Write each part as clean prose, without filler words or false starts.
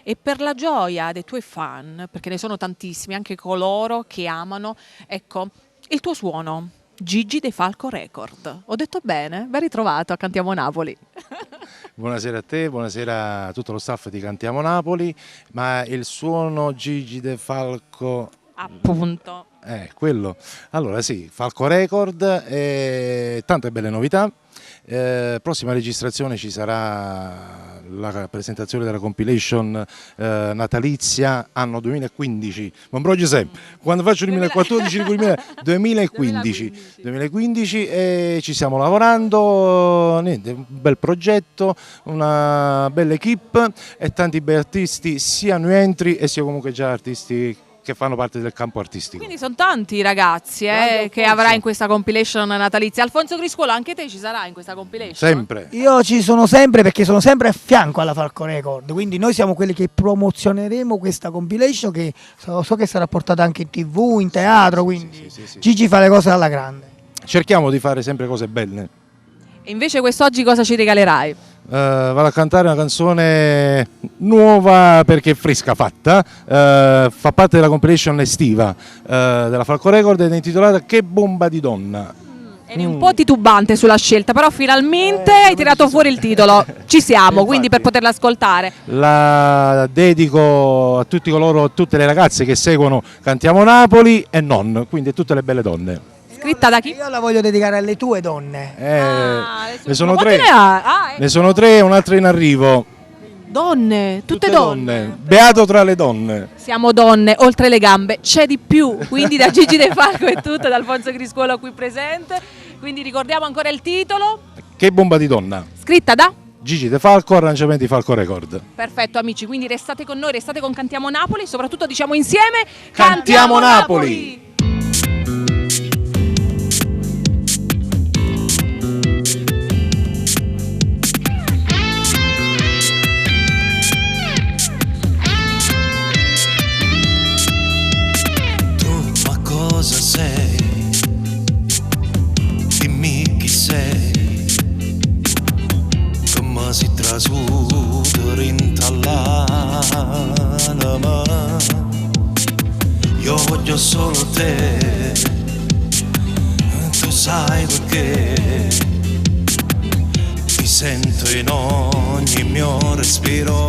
e per la gioia dei tuoi fan, perché ne sono tantissimi, anche coloro che amano, ecco, il tuo suono. Gigi De Falco Record. Ho detto bene? Ben ritrovato a Cantiamo Napoli. Buonasera a te, buonasera a tutto lo staff di Cantiamo Napoli, ma il suono Gigi De Falco... Appunto. Quello. Allora sì, Falco Record, tante belle novità. Prossima registrazione ci sarà la presentazione della compilation natalizia anno 2015. Monbrogio sempre, quando faccio 2014 dico 2015 e ci stiamo lavorando, niente, un bel progetto, una bella equipe e tanti bei artisti, sia new entry e sia comunque già artisti che fanno parte del campo artistico. Quindi sono tanti i ragazzi che avrai in questa compilation natalizia. Alfonso Criscuolo, anche te ci sarai in questa compilation? Sempre. Io ci sono sempre perché sono sempre a fianco alla Falco Record, quindi noi siamo quelli che promozioneremo questa compilation che so che sarà portata anche in TV, in teatro, quindi sì. Gigi fa le cose alla grande. Cerchiamo di fare sempre cose belle. E invece quest'oggi cosa ci regalerai? Vado a cantare una canzone nuova perché è fresca fatta, fa parte della compilation estiva della Falco Record ed è intitolata Che bomba di donna. Eri un po' titubante sulla scelta, però finalmente hai tirato fuori il titolo. Ci siamo, quindi per poterla ascoltare. La dedico a tutti coloro, a tutte le ragazze che seguono Cantiamo Napoli e non, quindi a tutte le belle donne. Scritta da chi? Io la voglio dedicare alle tue donne. Ne sono tre. Ne sono tre e un'altra in arrivo. Donne, tutte donne. Beato tra le donne. Siamo donne, oltre le gambe c'è di più. Quindi da Gigi De Falco è tutto, da Alfonso Criscuolo qui presente. Quindi ricordiamo ancora il titolo. Che bomba di donna. Scritta da Gigi De Falco, arrangiamenti Falco Record. Perfetto amici, quindi restate con noi, restate con Cantiamo Napoli, soprattutto diciamo insieme Cantiamo Napoli! Cosa sei? Dimmi chi sei, come si trasuda rintall'anima. Io voglio solo te, tu sai perché ti sento in ogni mio respiro,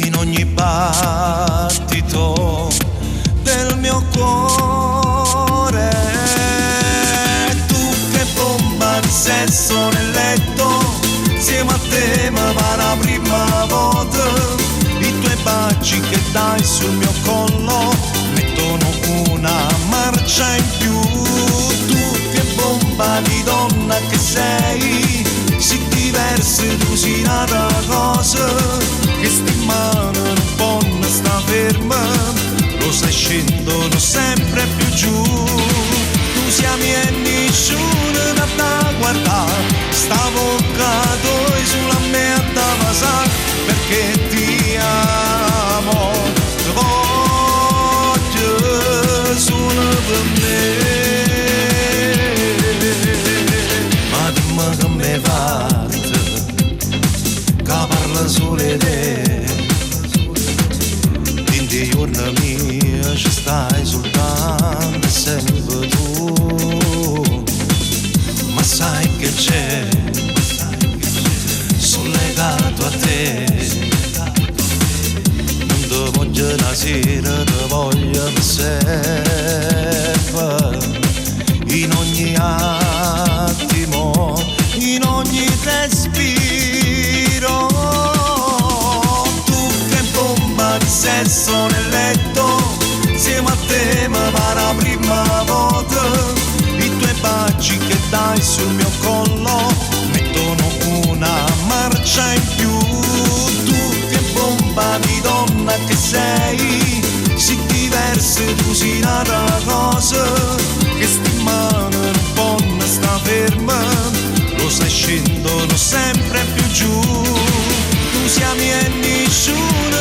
in ogni battito del mio cuore. Tu che bomba di sesso nel letto, insieme a te mi va la prima volta. I tuoi baci che dai sul mio collo mettono una marcia in più. Tu che bomba di donna che sei, si diversa tu sei nata cosa che sta in mano non può sta ferma. Lo stai scendono sempre più giù, tu siami e nessuno da guardare, sta bocca tua sulla me a davasare, perché ti amo, ti voglio solo per me. Ma dimmi che mi parte, che parla solo di te. Di giorni mia ci stai soltanto sempre tu, ma sai che c'è, sono legato a te, non ti voglio una sera, ti voglio per sempre, in ogni attimo, in ogni respiro. Tu che bomba di sesso nel letto, insieme a te mi va la prima volta. I tuoi baci che dai sul mio collo mettono una marcia in più. Tu che bomba di donna che sei, si diversa tu sei nata cosa che sta in mano non può sta ferma. Lo stai scendono sempre più giù, tu siami e nessuno